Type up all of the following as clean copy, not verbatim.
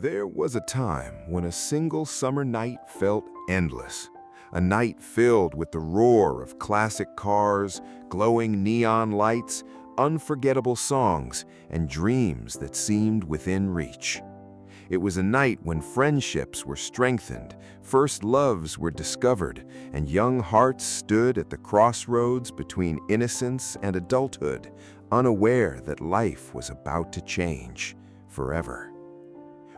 There was a time when a single summer night felt endless. A night filled with the roar of classic cars, glowing neon lights, unforgettable songs, and dreams that seemed within reach. It was a night when friendships were strengthened, first loves were discovered, and young hearts stood at the crossroads between innocence and adulthood, unaware that life was about to change forever.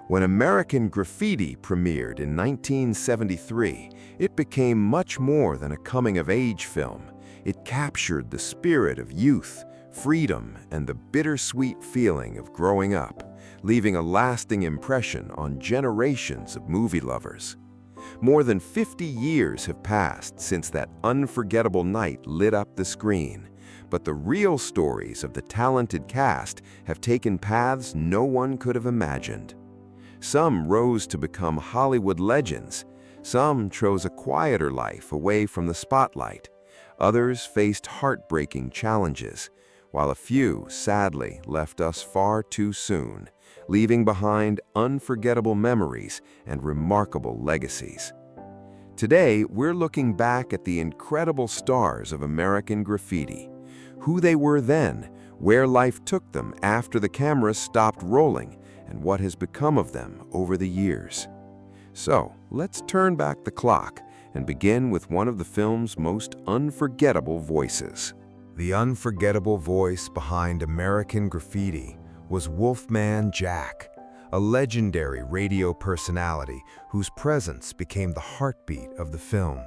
When American Graffiti premiered in 1973, it became much more than a coming-of-age film. It captured the spirit of youth, freedom, and the bittersweet feeling of growing up, leaving a lasting impression on generations of movie lovers. More than 50 years have passed since that unforgettable night lit up the screen, but the real stories of the talented cast have taken paths no one could have imagined. Some rose to become Hollywood legends. Some chose a quieter life away from the spotlight. Others faced heartbreaking challenges, while a few, sadly, left us far too soon, leaving behind unforgettable memories and remarkable legacies. Today, we're looking back at the incredible stars of American Graffiti, who they were then, where life took them after the cameras stopped rolling, and what has become of them over the years. So, let's turn back the clock and begin with one of the film's most unforgettable voices. The unforgettable voice behind American Graffiti was Wolfman Jack, a legendary radio personality whose presence became the heartbeat of the film.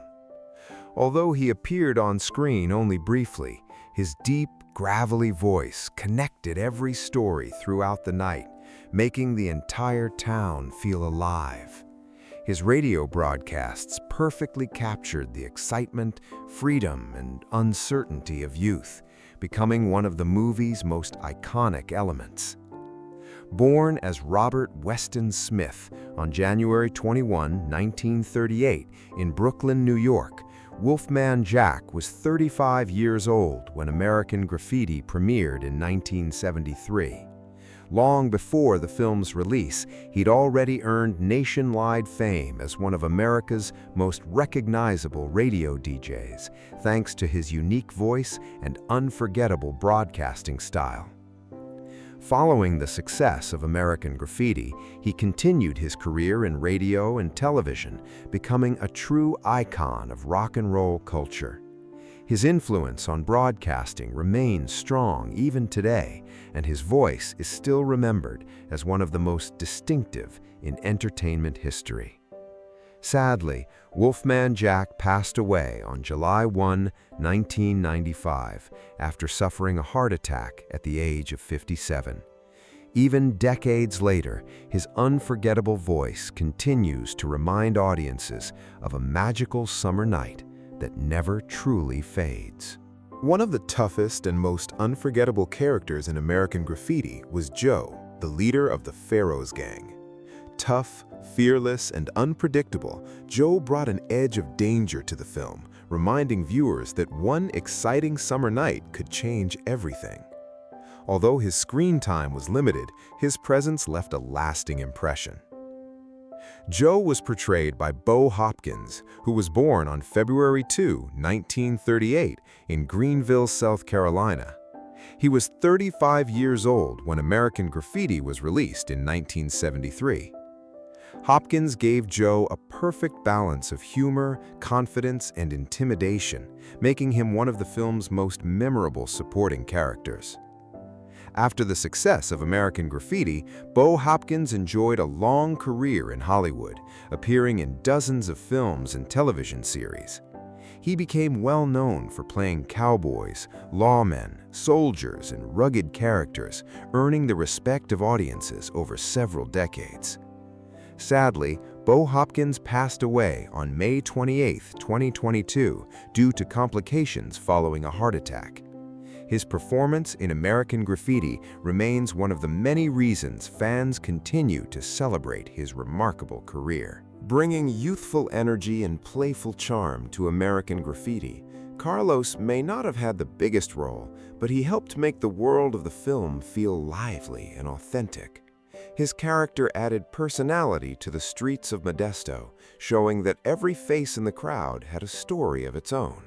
Although he appeared on screen only briefly, his deep, gravelly voice connected every story throughout the night, making the entire town feel alive. His radio broadcasts perfectly captured the excitement, freedom, and uncertainty of youth, becoming one of the movie's most iconic elements. Born as Robert Weston Smith on January 21, 1938, in Brooklyn, New York, Wolfman Jack was 35 years old when American Graffiti premiered in 1973. Long before the film's release, he'd already earned nationwide fame as one of America's most recognizable radio DJs, thanks to his unique voice and unforgettable broadcasting style. Following the success of American Graffiti, he continued his career in radio and television, becoming a true icon of rock and roll culture. His influence on broadcasting remains strong even today, and his voice is still remembered as one of the most distinctive in entertainment history. Sadly, Wolfman Jack passed away on July 1, 1995, after suffering a heart attack at the age of 57. Even decades later, his unforgettable voice continues to remind audiences of a magical summer night that never truly fades. One of the toughest and most unforgettable characters in American Graffiti was Joe, the leader of the Pharaohs gang. Tough, fearless, and unpredictable, Joe brought an edge of danger to the film, reminding viewers that one exciting summer night could change everything. Although his screen time was limited, his presence left a lasting impression. Joe was portrayed by Bo Hopkins, who was born on February 2, 1938, in Greenville, South Carolina. He was 35 years old when American Graffiti was released in 1973. Hopkins gave Joe a perfect balance of humor, confidence, and intimidation, making him one of the film's most memorable supporting characters. After the success of American Graffiti, Bo Hopkins enjoyed a long career in Hollywood, appearing in dozens of films and television series. He became well known for playing cowboys, lawmen, soldiers, and rugged characters, earning the respect of audiences over several decades. Sadly, Bo Hopkins passed away on May 28, 2022, due to complications following a heart attack. His performance in American Graffiti remains one of the many reasons fans continue to celebrate his remarkable career. Bringing youthful energy and playful charm to American Graffiti, Carlos may not have had the biggest role, but he helped make the world of the film feel lively and authentic. His character added personality to the streets of Modesto, showing that every face in the crowd had a story of its own.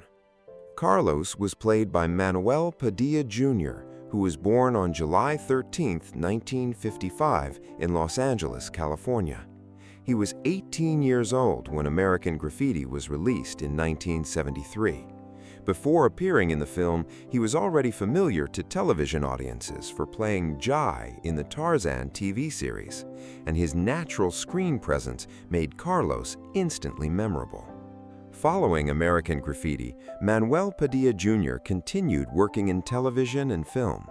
Carlos was played by Manuel Padilla Jr., who was born on July 13, 1955, in Los Angeles, California. He was 18 years old when American Graffiti was released in 1973. Before appearing in the film, he was already familiar to television audiences for playing Jai in the Tarzan TV series, and his natural screen presence made Carlos instantly memorable. Following American Graffiti, Manuel Padilla Jr. continued working in television and film.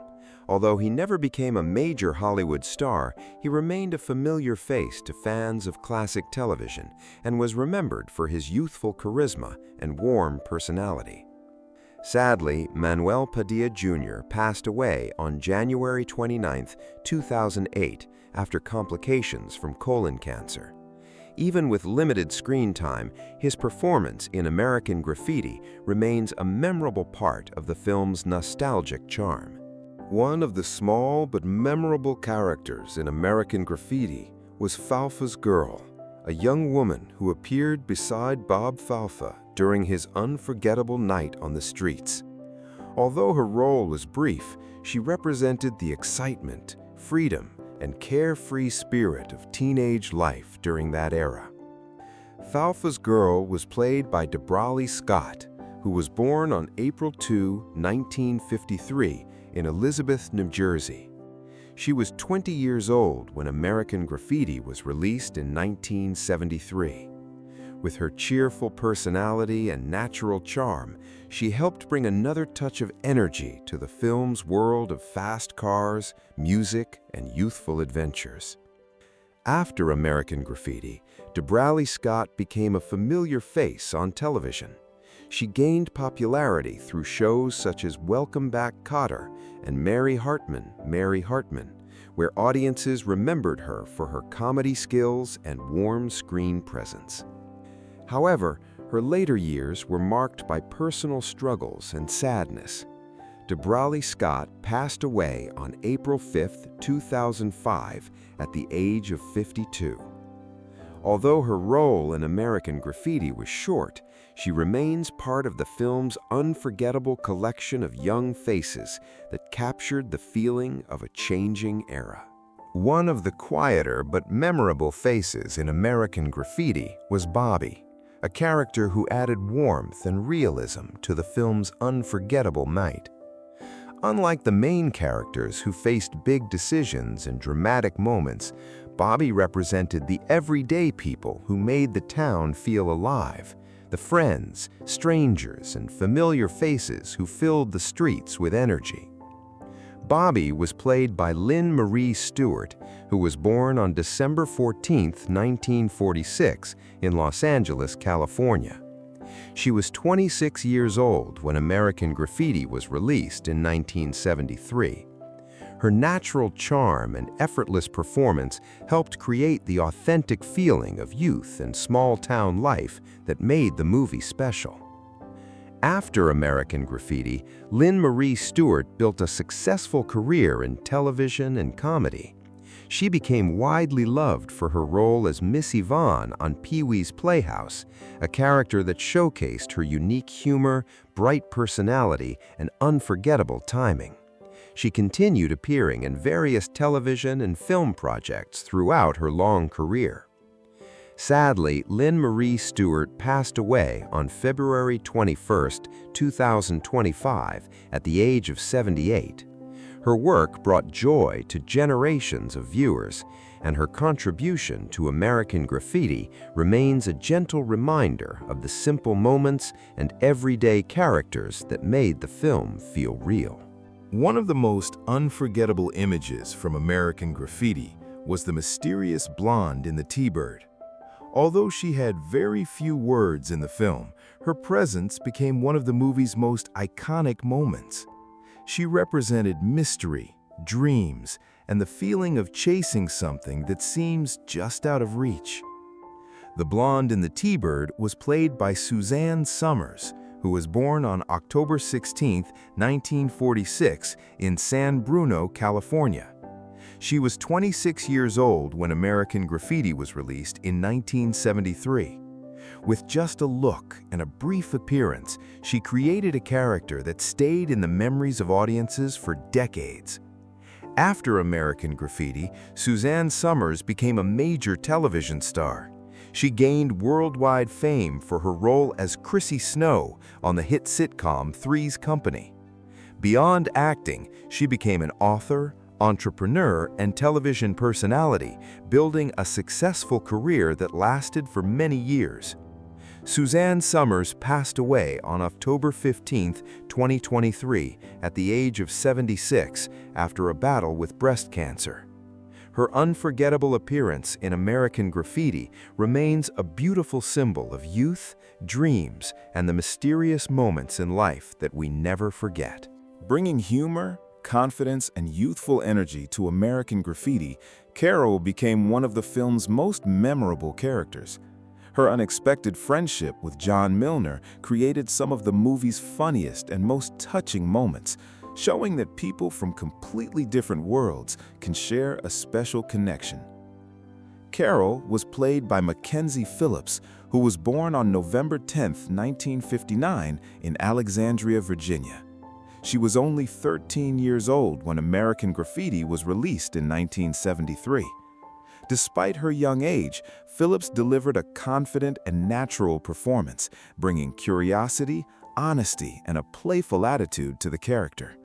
Although he never became a major Hollywood star, he remained a familiar face to fans of classic television and was remembered for his youthful charisma and warm personality. Sadly, Manuel Padilla Jr. passed away on January 29, 2008, after complications from colon cancer. Even with limited screen time, his performance in American Graffiti remains a memorable part of the film's nostalgic charm. One of the small but memorable characters in American Graffiti was Falfa's girl, a young woman who appeared beside Bob Falfa during his unforgettable night on the streets. Although her role was brief, she represented the excitement, freedom, and carefree spirit of teenage life during that era. Falfa's girl was played by Debrali Scott, who was born on April 2, 1953, in Elizabeth, New Jersey. She was 20 years old when American Graffiti was released in 1973. With her cheerful personality and natural charm, she helped bring another touch of energy to the film's world of fast cars, music, and youthful adventures. After American Graffiti, Debrali Scott became a familiar face on television. She gained popularity through shows such as Welcome Back, Kotter and Mary Hartman, where audiences remembered her for her comedy skills and warm screen presence. However, her later years were marked by personal struggles and sadness. Debrali Scott passed away on April 5, 2005, at the age of 52. Although her role in American Graffiti was short, she remains part of the film's unforgettable collection of young faces that captured the feeling of a changing era. One of the quieter but memorable faces in American Graffiti was Bobby, a character who added warmth and realism to the film's unforgettable night. Unlike the main characters who faced big decisions and dramatic moments, Bobby represented the everyday people who made the town feel alive, the friends, strangers, and familiar faces who filled the streets with energy. Bobby was played by Lynn Marie Stewart, who was born on December 14, 1946, in Los Angeles, California. She was 26 years old when American Graffiti was released in 1973. Her natural charm and effortless performance helped create the authentic feeling of youth and small-town life that made the movie special. After American Graffiti, Lynn Marie Stewart built a successful career in television and comedy. She became widely loved for her role as Miss Yvonne on Pee-wee's Playhouse, a character that showcased her unique humor, bright personality, and unforgettable timing. She continued appearing in various television and film projects throughout her long career. Sadly, Lynn Marie Stewart passed away on February 21, 2025, at the age of 78. Her work brought joy to generations of viewers, and her contribution to American Graffiti remains a gentle reminder of the simple moments and everyday characters that made the film feel real. One of the most unforgettable images from American Graffiti was the mysterious blonde in the T-Bird. Although she had very few words in the film, her presence became one of the movie's most iconic moments. She represented mystery, dreams, and the feeling of chasing something that seems just out of reach. The blonde in the T-Bird was played by Suzanne Summers, who was born on October 16, 1946, in San Bruno, California. She was 26 years old when American Graffiti was released in 1973. With just a look and a brief appearance, she created a character that stayed in the memories of audiences for decades. After American Graffiti, Suzanne Somers became a major television star. She gained worldwide fame for her role as Chrissy Snow on the hit sitcom Three's Company. Beyond acting, she became an author, entrepreneur, and television personality, building a successful career that lasted for many years. Suzanne Somers passed away on October 15, 2023, at the age of 76 after a battle with breast cancer. Her unforgettable appearance in American Graffiti remains a beautiful symbol of youth, dreams, and the mysterious moments in life that we never forget. Bringing humor, confidence, and youthful energy to American Graffiti, Carol became one of the film's most memorable characters. Her unexpected friendship with John Milner created some of the movie's funniest and most touching moments, showing that people from completely different worlds can share a special connection. Carol was played by Mackenzie Phillips, who was born on November 10, 1959, in Alexandria, Virginia. She was only 13 years old when American Graffiti was released in 1973. Despite her young age, Phillips delivered a confident and natural performance, bringing curiosity, honesty, and a playful attitude to the character.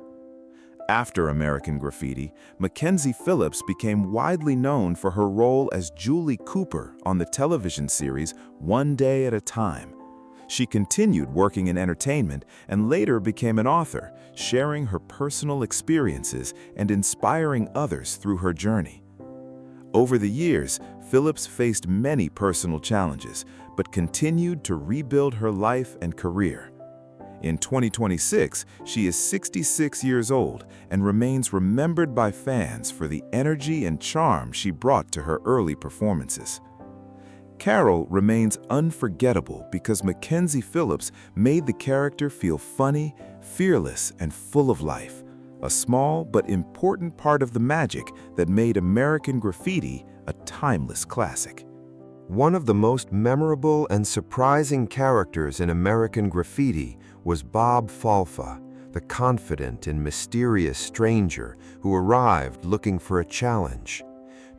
After American Graffiti, Mackenzie Phillips became widely known for her role as Julie Cooper on the television series One Day at a Time. She continued working in entertainment and later became an author, sharing her personal experiences and inspiring others through her journey. Over the years, Phillips faced many personal challenges, but continued to rebuild her life and career. In 2026, she is 66 years old and remains remembered by fans for the energy and charm she brought to her early performances. Carol remains unforgettable because Mackenzie Phillips made the character feel funny, fearless, and full of life, a small but important part of the magic that made American Graffiti a timeless classic. One of the most memorable and surprising characters in American Graffiti was Bob Falfa, the confident and mysterious stranger who arrived looking for a challenge.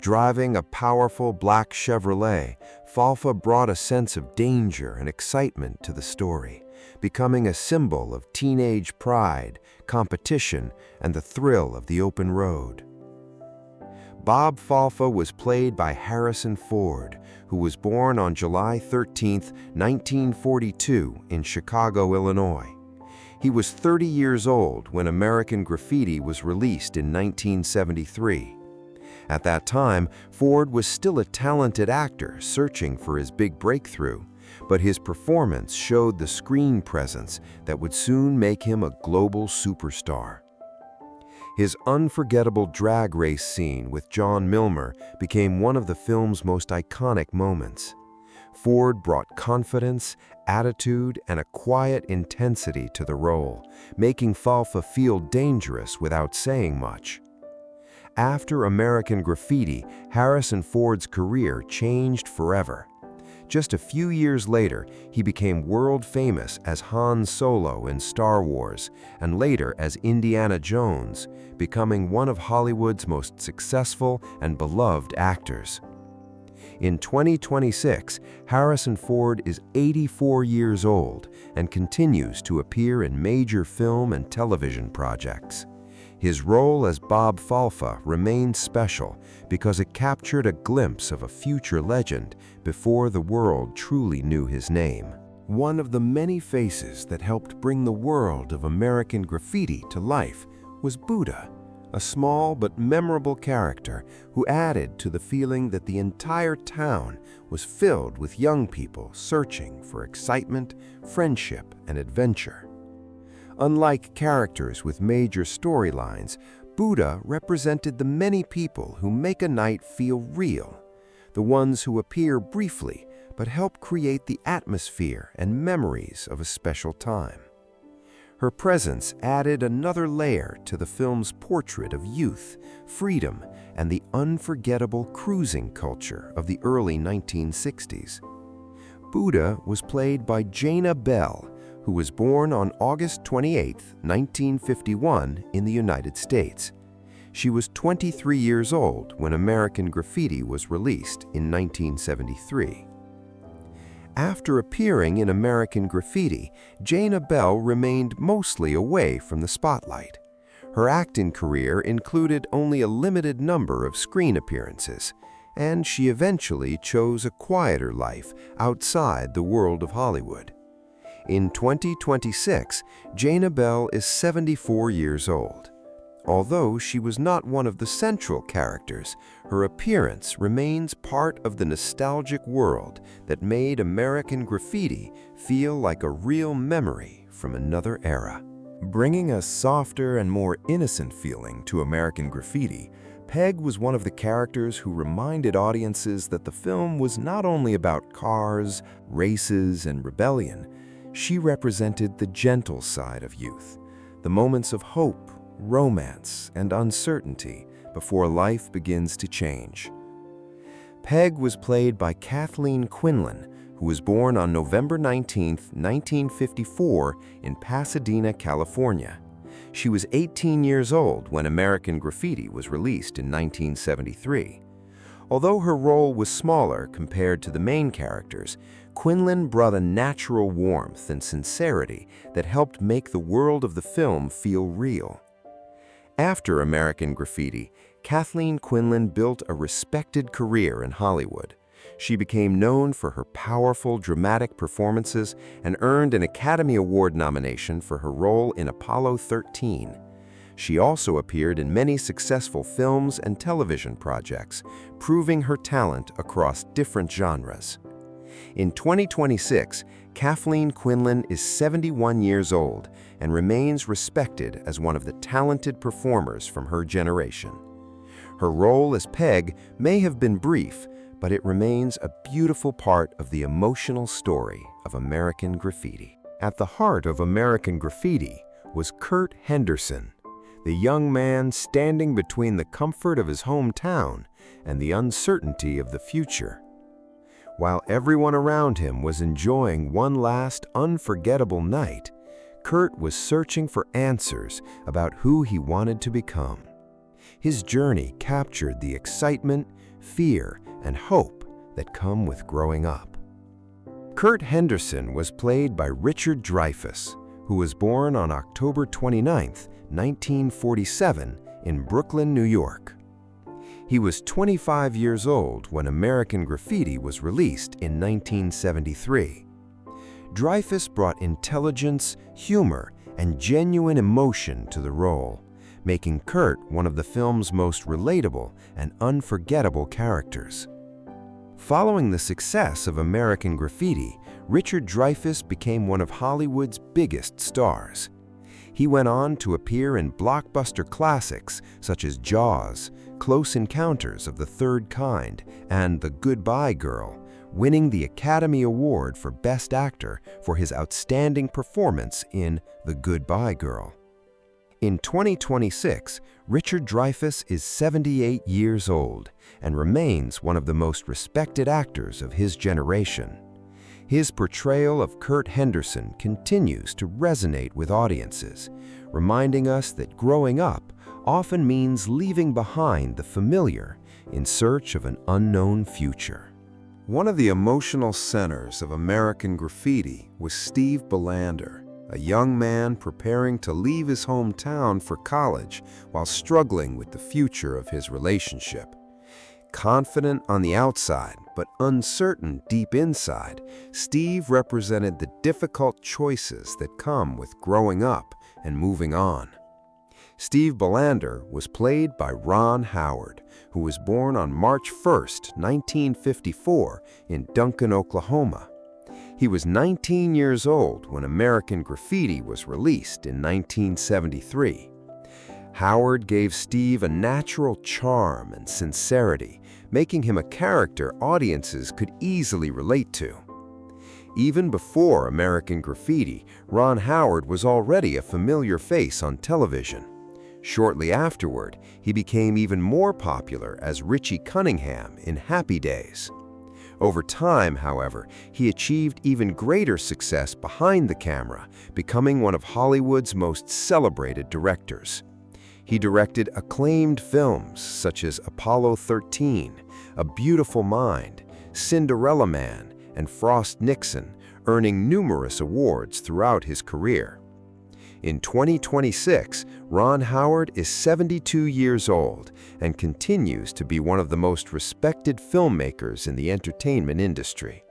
Driving a powerful black Chevrolet, Falfa brought a sense of danger and excitement to the story, becoming a symbol of teenage pride, competition, and the thrill of the open road. Bob Falfa was played by Harrison Ford, who was born on July 13, 1942, in Chicago, Illinois. He was 30 years old when American Graffiti was released in 1973. At that time, Ford was still a talented actor searching for his big breakthrough, but his performance showed the screen presence that would soon make him a global superstar. His unforgettable drag race scene with John Milner became one of the film's most iconic moments. Ford brought confidence, attitude, and a quiet intensity to the role, making Falfa feel dangerous without saying much. After American Graffiti, Harrison Ford's career changed forever. Just a few years later, he became world famous as Han Solo in Star Wars, and later as Indiana Jones, becoming one of Hollywood's most successful and beloved actors. In 2026, Harrison Ford is 84 years old and continues to appear in major film and television projects. His role as Bob Falfa remains special because it captured a glimpse of a future legend before the world truly knew his name. One of the many faces that helped bring the world of American Graffiti to life was Buddha, a small but memorable character who added to the feeling that the entire town was filled with young people searching for excitement, friendship, and adventure. Unlike characters with major storylines, Buddha represented the many people who make a night feel real, the ones who appear briefly but help create the atmosphere and memories of a special time. Her presence added another layer to the film's portrait of youth, freedom, and the unforgettable cruising culture of the early 1960s. Buddha was played by Jaina Bell, who was born on August 28, 1951, in the United States. She was 23 years old when American Graffiti was released in 1973. After appearing in American Graffiti, Jaina Bell remained mostly away from the spotlight. Her acting career included only a limited number of screen appearances, and she eventually chose a quieter life outside the world of Hollywood. In 2026, Jaina Bell is 74 years old. Although she was not one of the central characters, her appearance remains part of the nostalgic world that made American Graffiti feel like a real memory from another era. Bringing a softer and more innocent feeling to American Graffiti, Peg was one of the characters who reminded audiences that the film was not only about cars, races, and rebellion. She represented the gentle side of youth, the moments of hope, romance, and uncertainty before life begins to change. Peg was played by Kathleen Quinlan, who was born on November 19, 1954, in Pasadena, California. She was 18 years old when American Graffiti was released in 1973. Although her role was smaller compared to the main characters, Quinlan brought a natural warmth and sincerity that helped make the world of the film feel real. After American Graffiti, Kathleen Quinlan built a respected career in Hollywood. She became known for her powerful, dramatic performances and earned an Academy Award nomination for her role in Apollo 13. She also appeared in many successful films and television projects, proving her talent across different genres. In 2026, Kathleen Quinlan is 71 years old and remains respected as one of the talented performers from her generation. Her role as Peg may have been brief, but it remains a beautiful part of the emotional story of American Graffiti. At the heart of American Graffiti was Kurt Henderson, the young man standing between the comfort of his hometown and the uncertainty of the future. While everyone around him was enjoying one last unforgettable night, Kurt was searching for answers about who he wanted to become. His journey captured the excitement, fear, and hope that come with growing up. Kurt Henderson was played by Richard Dreyfuss, who was born on October 29, 1947, in Brooklyn, New York. He was 25 years old when American Graffiti was released in 1973. Dreyfuss brought intelligence, humor, and genuine emotion to the role, making Kurt one of the film's most relatable and unforgettable characters. Following the success of American Graffiti, Richard Dreyfuss became one of Hollywood's biggest stars. He went on to appear in blockbuster classics such as Jaws, Close Encounters of the Third Kind, and The Goodbye Girl, winning the Academy Award for Best Actor for his outstanding performance in The Goodbye Girl. In 2026, Richard Dreyfuss is 78 years old and remains one of the most respected actors of his generation. His portrayal of Kurt Henderson continues to resonate with audiences, reminding us that growing up often means leaving behind the familiar in search of an unknown future. One of the emotional centers of American Graffiti was Steve Belander, a young man preparing to leave his hometown for college while struggling with the future of his relationship. Confident on the outside, but uncertain deep inside, Steve represented the difficult choices that come with growing up and moving on. Steve Belander was played by Ron Howard, who was born on March 1, 1954, in Duncan, Oklahoma. He was 19 years old when American Graffiti was released in 1973. Howard gave Steve a natural charm and sincerity, making him a character audiences could easily relate to. Even before American Graffiti, Ron Howard was already a familiar face on television. Shortly afterward, he became even more popular as Richie Cunningham in Happy Days. Over time, however, he achieved even greater success behind the camera, becoming one of Hollywood's most celebrated directors. He directed acclaimed films such as Apollo 13, A Beautiful Mind, Cinderella Man, and Frost Nixon, earning numerous awards throughout his career. In 2026, Ron Howard is 72 years old and continues to be one of the most respected filmmakers in the entertainment industry.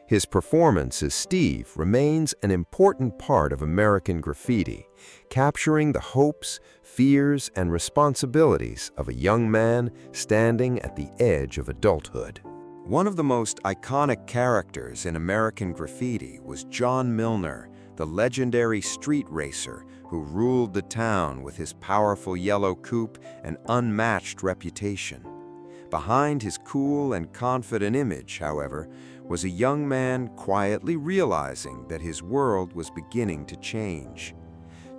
His performance as Steve remains an important part of American Graffiti, capturing the hopes, fears, and responsibilities of a young man standing at the edge of adulthood. One of the most iconic characters in American Graffiti was John Milner, the legendary street racer who ruled the town with his powerful yellow coupe and unmatched reputation. Behind his cool and confident image, however, was a young man quietly realizing that his world was beginning to change.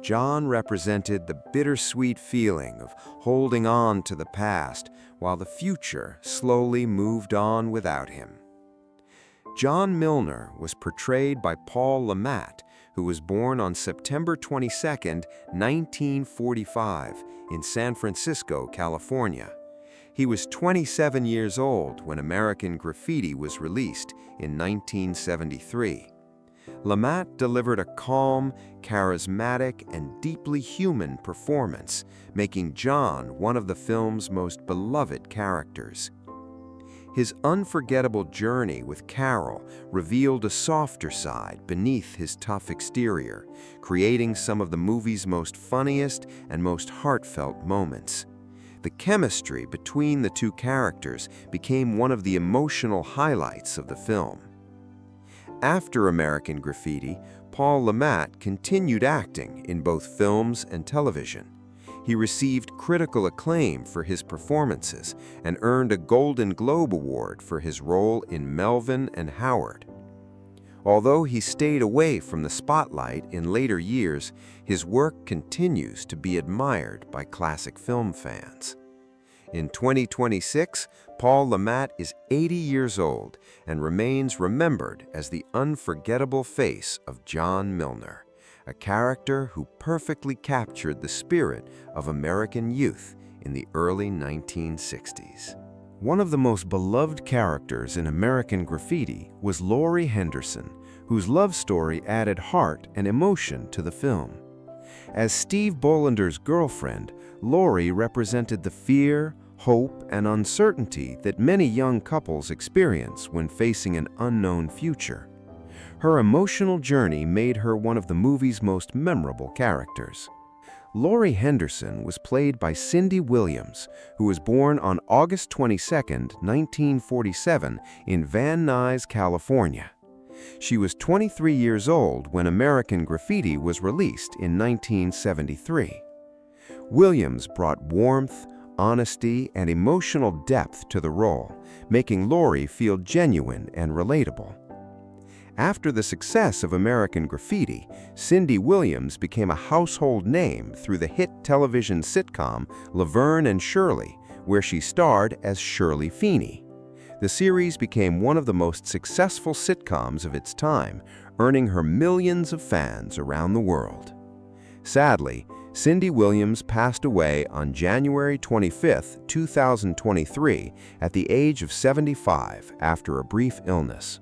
John represented the bittersweet feeling of holding on to the past while the future slowly moved on without him. John Milner was portrayed by Paul Le Mat, who was born on September 22, 1945, in San Francisco, California. He was 27 years old when American Graffiti was released in 1973. Le Mat delivered a calm, charismatic, and deeply human performance, making John one of the film's most beloved characters. His unforgettable journey with Carol revealed a softer side beneath his tough exterior, creating some of the movie's most funniest and most heartfelt moments. The chemistry between the two characters became one of the emotional highlights of the film. After American Graffiti, Paul Le Mat continued acting in both films and television. He received critical acclaim for his performances and earned a Golden Globe Award for his role in Melvin and Howard. Although he stayed away from the spotlight in later years, his work continues to be admired by classic film fans. In 2026, Paul Le Mat is 80 years old and remains remembered as the unforgettable face of John Milner, a character who perfectly captured the spirit of American youth in the early 1960s. One of the most beloved characters in American Graffiti was Laurie Henderson, whose love story added heart and emotion to the film. As Steve Bollander's girlfriend, Laurie represented the fear, hope, and uncertainty that many young couples experience when facing an unknown future. Her emotional journey made her one of the movie's most memorable characters. Laurie Henderson was played by Cindy Williams, who was born on August 22, 1947, in Van Nuys, California. She was 23 years old when American Graffiti was released in 1973. Williams brought warmth, honesty, and emotional depth to the role, making Laurie feel genuine and relatable. After the success of American Graffiti, Cindy Williams became a household name through the hit television sitcom Laverne and Shirley, where she starred as Shirley Feeney. The series became one of the most successful sitcoms of its time, earning her millions of fans around the world. Sadly, Cindy Williams passed away on January 25, 2023, at the age of 75 after a brief illness.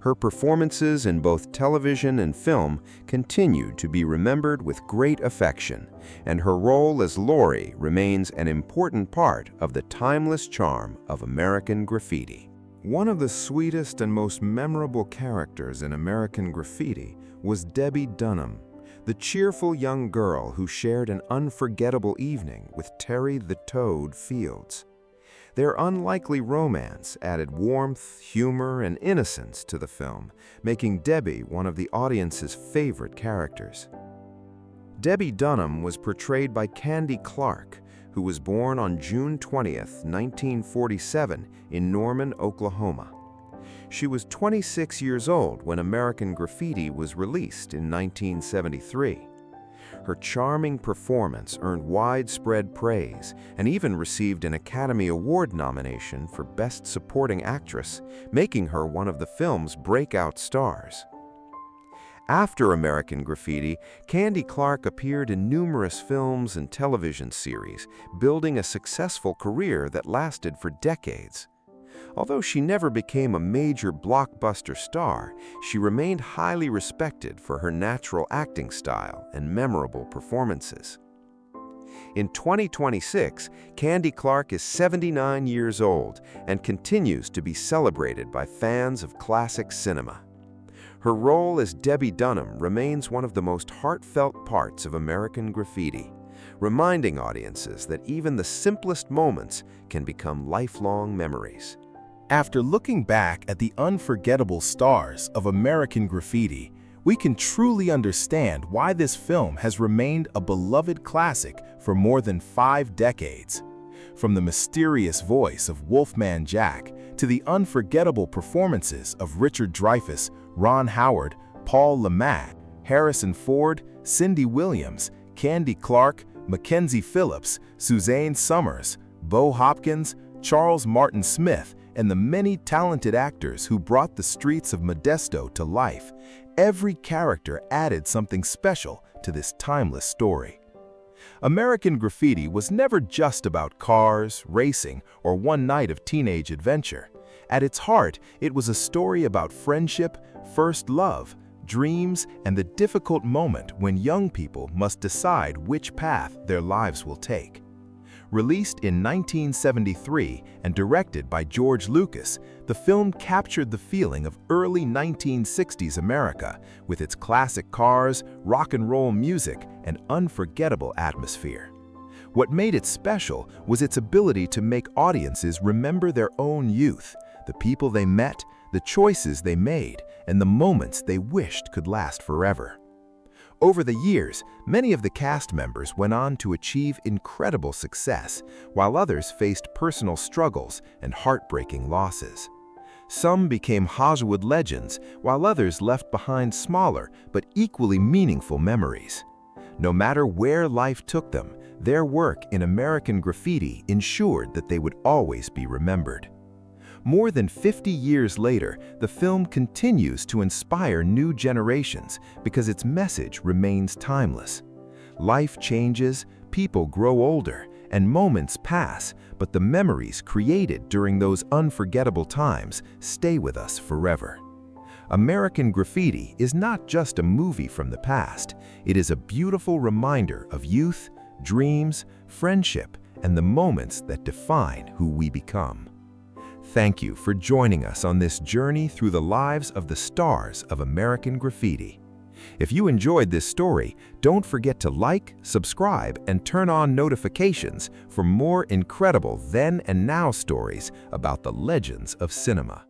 Her performances in both television and film continued to be remembered with great affection, and her role as Laurie remains an important part of the timeless charm of American Graffiti. One of the sweetest and most memorable characters in American Graffiti was Debbie Dunham, the cheerful young girl who shared an unforgettable evening with Terry the Toad Fields. Their unlikely romance added warmth, humor, and innocence to the film, making Debbie one of the audience's favorite characters. Debbie Dunham was portrayed by Candy Clark, who was born on June 20, 1947, in Norman, Oklahoma. She was 26 years old when American Graffiti was released in 1973. Her charming performance earned widespread praise and even received an Academy Award nomination for Best Supporting Actress, making her one of the film's breakout stars. After American Graffiti, Candy Clark appeared in numerous films and television series, building a successful career that lasted for decades. Although she never became a major blockbuster star, she remained highly respected for her natural acting style and memorable performances. In 2026, Candy Clark is 79 years old and continues to be celebrated by fans of classic cinema. Her role as Debbie Dunham remains one of the most heartfelt parts of American Graffiti, reminding audiences that even the simplest moments can become lifelong memories. After looking back at the unforgettable stars of American Graffiti, we can truly understand why this film has remained a beloved classic for more than 5 decades. From the mysterious voice of Wolfman Jack to the unforgettable performances of Richard Dreyfuss, Ron Howard, Paul Le Mat, Harrison Ford, Cindy Williams, Candy Clark, Mackenzie Phillips, Suzanne Summers, Bo Hopkins, Charles Martin Smith, and the many talented actors who brought the streets of Modesto to life, every character added something special to this timeless story. American Graffiti was never just about cars, racing, or one night of teenage adventure. At its heart, it was a story about friendship, first love, dreams, and the difficult moment when young people must decide which path their lives will take. Released in 1973 and directed by George Lucas, the film captured the feeling of early 1960s America with its classic cars, rock and roll music, and unforgettable atmosphere. What made it special was its ability to make audiences remember their own youth, the people they met, the choices they made, and the moments they wished could last forever. Over the years, many of the cast members went on to achieve incredible success, while others faced personal struggles and heartbreaking losses. Some became Hollywood legends, while others left behind smaller but equally meaningful memories. No matter where life took them, their work in American Graffiti ensured that they would always be remembered. More than 50 years later, the film continues to inspire new generations because its message remains timeless. Life changes, people grow older, and moments pass, but the memories created during those unforgettable times stay with us forever. American Graffiti is not just a movie from the past. It is a beautiful reminder of youth, dreams, friendship, and the moments that define who we become. Thank you for joining us on this journey through the lives of the stars of American Graffiti. If you enjoyed this story, don't forget to like, subscribe, and turn on notifications for more incredible then and now stories about the legends of cinema.